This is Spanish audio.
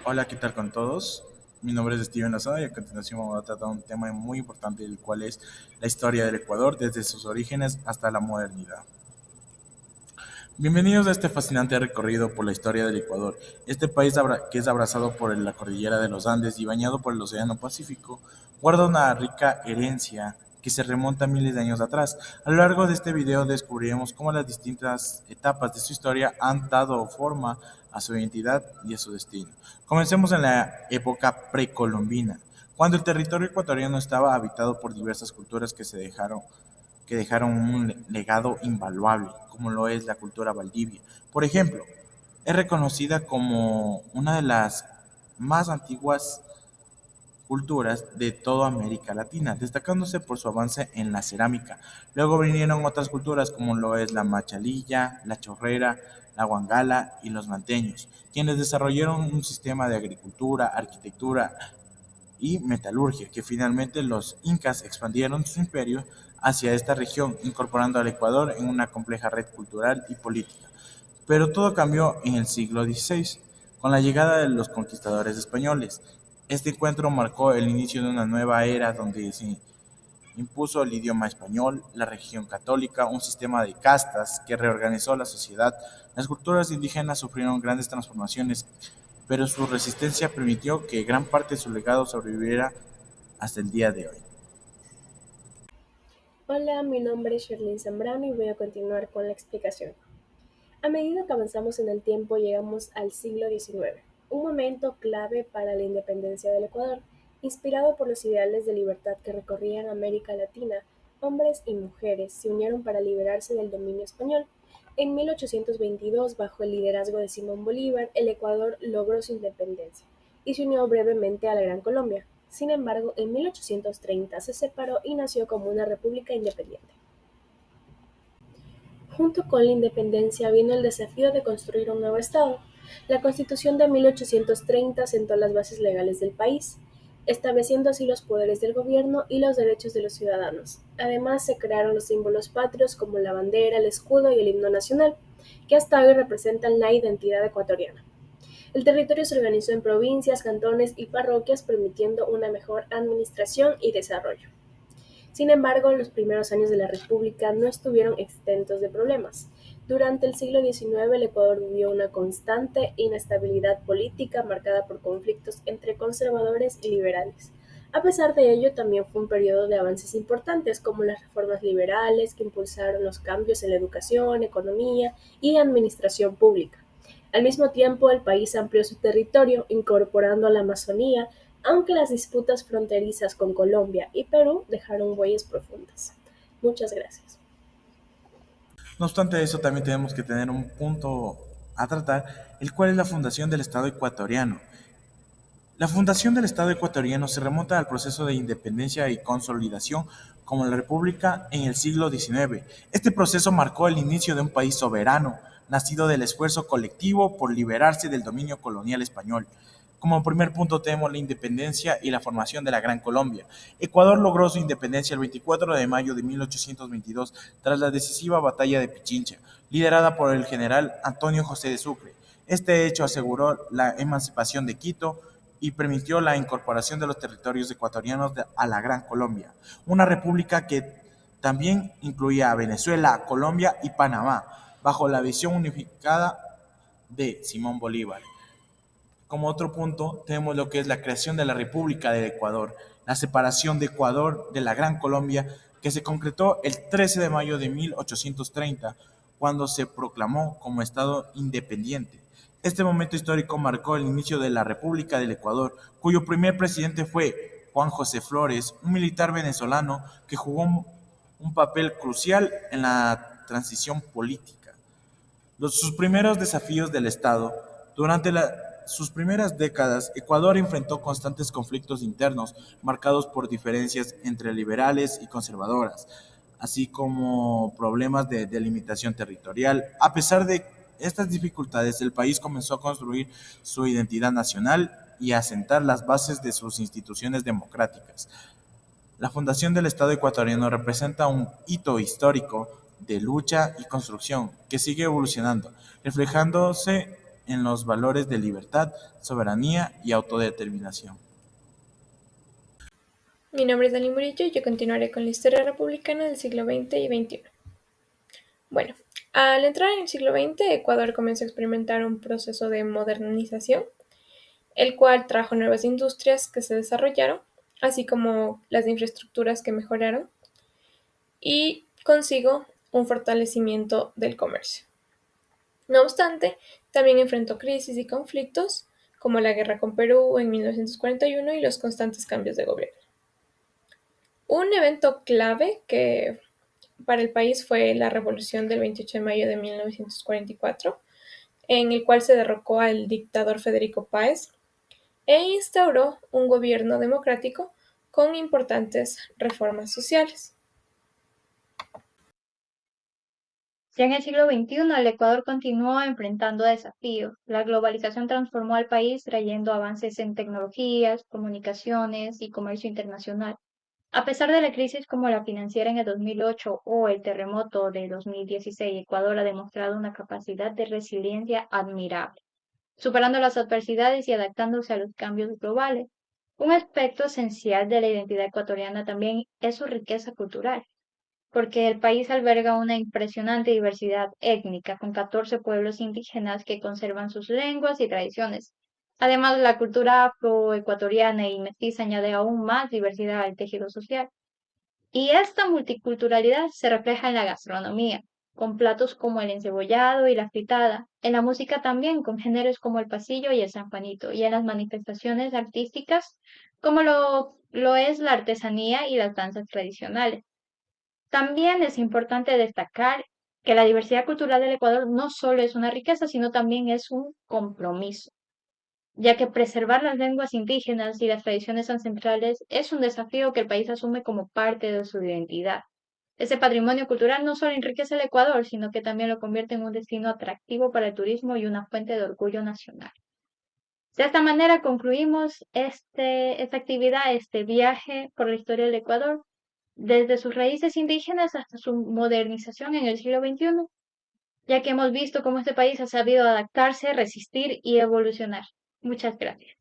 Hola, ¿qué tal con todos? Mi nombre es Steven Lazada y a continuación vamos a tratar un tema muy importante, el cual es la historia del Ecuador desde sus orígenes hasta la modernidad. Bienvenidos a este fascinante recorrido por la historia del Ecuador. Este país que es abrazado por la cordillera de los Andes y bañado por el Océano Pacífico, guarda una rica herencia que se remonta miles de años atrás. A lo largo de este video descubriremos cómo las distintas etapas de su historia han dado forma a su identidad y a su destino. Comencemos en la época precolombina, cuando el territorio ecuatoriano estaba habitado por diversas culturas que dejaron un legado invaluable, como lo es la cultura Valdivia. Por ejemplo, es reconocida como una de las más antiguas culturas de toda América Latina, destacándose por su avance en la cerámica. Luego vinieron otras culturas como lo es la machalilla, la chorrera, la guangala y los manteños, quienes desarrollaron un sistema de agricultura, arquitectura y metalurgia, que finalmente los incas expandieron su imperio hacia esta región, incorporando al Ecuador en una compleja red cultural y política. Pero todo cambió en el siglo XVI, con la llegada de los conquistadores españoles. Este encuentro marcó el inicio de una nueva era donde se impuso el idioma español, la religión católica, un sistema de castas que reorganizó la sociedad. Las culturas indígenas sufrieron grandes transformaciones, pero su resistencia permitió que gran parte de su legado sobreviviera hasta el día de hoy. Hola, mi nombre es Sherlyn Zambrano y voy a continuar con la explicación. A medida que avanzamos en el tiempo, llegamos al siglo XIX, un momento clave para la independencia del Ecuador, inspirado por los ideales de libertad que recorrían América Latina. Hombres y mujeres se unieron para liberarse del dominio español. En 1822, bajo el liderazgo de Simón Bolívar, el Ecuador logró su independencia y se unió brevemente a la Gran Colombia. Sin embargo, en 1830 se separó y nació como una república independiente. Junto con la independencia vino el desafío de construir un nuevo Estado. La Constitución de 1830 sentó las bases legales del país, estableciendo así los poderes del gobierno y los derechos de los ciudadanos. Además, se crearon los símbolos patrios como la bandera, el escudo y el himno nacional, que hasta hoy representan la identidad ecuatoriana. El territorio se organizó en provincias, cantones y parroquias, permitiendo una mejor administración y desarrollo. Sin embargo, los primeros años de la República no estuvieron exentos de problemas. Durante el siglo XIX, el Ecuador vivió una constante inestabilidad política marcada por conflictos entre conservadores y liberales. A pesar de ello, también fue un periodo de avances importantes, como las reformas liberales que impulsaron los cambios en la educación, economía y administración pública. Al mismo tiempo, el país amplió su territorio, incorporando a la Amazonía, aunque las disputas fronterizas con Colombia y Perú dejaron huellas profundas. Muchas gracias. No obstante eso, también tenemos que tener un punto a tratar, el cual es la fundación del Estado ecuatoriano. La fundación del Estado ecuatoriano se remonta al proceso de independencia y consolidación como la República en el siglo XIX. Este proceso marcó el inicio de un país soberano, nacido del esfuerzo colectivo por liberarse del dominio colonial español. Como primer punto tenemos la independencia y la formación de la Gran Colombia. Ecuador logró su independencia el 24 de mayo de 1822 tras la decisiva batalla de Pichincha, liderada por el general Antonio José de Sucre. Este hecho aseguró la emancipación de Quito y permitió la incorporación de los territorios ecuatorianos a la Gran Colombia, una república que también incluía a Venezuela, Colombia y Panamá, bajo la visión unificada de Simón Bolívar. Como otro punto, tenemos lo que es la creación de la República del Ecuador, la separación de Ecuador de la Gran Colombia, que se concretó el 13 de mayo de 1830, cuando se proclamó como Estado independiente. Este momento histórico marcó el inicio de la República del Ecuador, cuyo primer presidente fue Juan José Flores, un militar venezolano que jugó un papel crucial en la transición política. Sus primeros desafíos del Estado. Durante sus primeras décadas, Ecuador enfrentó constantes conflictos internos marcados por diferencias entre liberales y conservadoras, así como problemas de delimitación territorial. A pesar de estas dificultades, el país comenzó a construir su identidad nacional y a sentar las bases de sus instituciones democráticas. La fundación del Estado ecuatoriano representa un hito histórico de lucha y construcción que sigue evolucionando, reflejándose en los valores de libertad, soberanía y autodeterminación. Mi nombre es Dani Murillo y yo continuaré con la historia republicana del siglo XX y XXI. Bueno, al entrar en el siglo XX, Ecuador comenzó a experimentar un proceso de modernización, el cual trajo nuevas industrias que se desarrollaron, así como las infraestructuras que mejoraron, y consigo un fortalecimiento del comercio. No obstante, también enfrentó crisis y conflictos, como la guerra con Perú en 1941 y los constantes cambios de gobierno. Un evento clave que para el país fue la Revolución del 28 de mayo de 1944, en el cual se derrocó al dictador Federico Páez e instauró un gobierno democrático con importantes reformas sociales. Ya en el siglo XXI, el Ecuador continuó enfrentando desafíos. La globalización transformó al país trayendo avances en tecnologías, comunicaciones y comercio internacional. A pesar de la crisis como la financiera en el 2008 o el terremoto de 2016, Ecuador ha demostrado una capacidad de resiliencia admirable, superando las adversidades y adaptándose a los cambios globales. Un aspecto esencial de la identidad ecuatoriana también es su riqueza cultural, porque el país alberga una impresionante diversidad étnica, con 14 pueblos indígenas que conservan sus lenguas y tradiciones. Además, la cultura afroecuatoriana y mestiza añade aún más diversidad al tejido social. Y esta multiculturalidad se refleja en la gastronomía, con platos como el encebollado y la fritada, en la música también, con géneros como el pasillo y el San Juanito, y en las manifestaciones artísticas, como lo es la artesanía y las danzas tradicionales. También es importante destacar que la diversidad cultural del Ecuador no solo es una riqueza, sino también es un compromiso, ya que preservar las lenguas indígenas y las tradiciones ancestrales es un desafío que el país asume como parte de su identidad. Ese patrimonio cultural no solo enriquece el Ecuador, sino que también lo convierte en un destino atractivo para el turismo y una fuente de orgullo nacional. De esta manera concluimos esta actividad, este viaje por la historia del Ecuador, desde sus raíces indígenas hasta su modernización en el siglo XXI, ya que hemos visto cómo este país ha sabido adaptarse, resistir y evolucionar. Muchas gracias.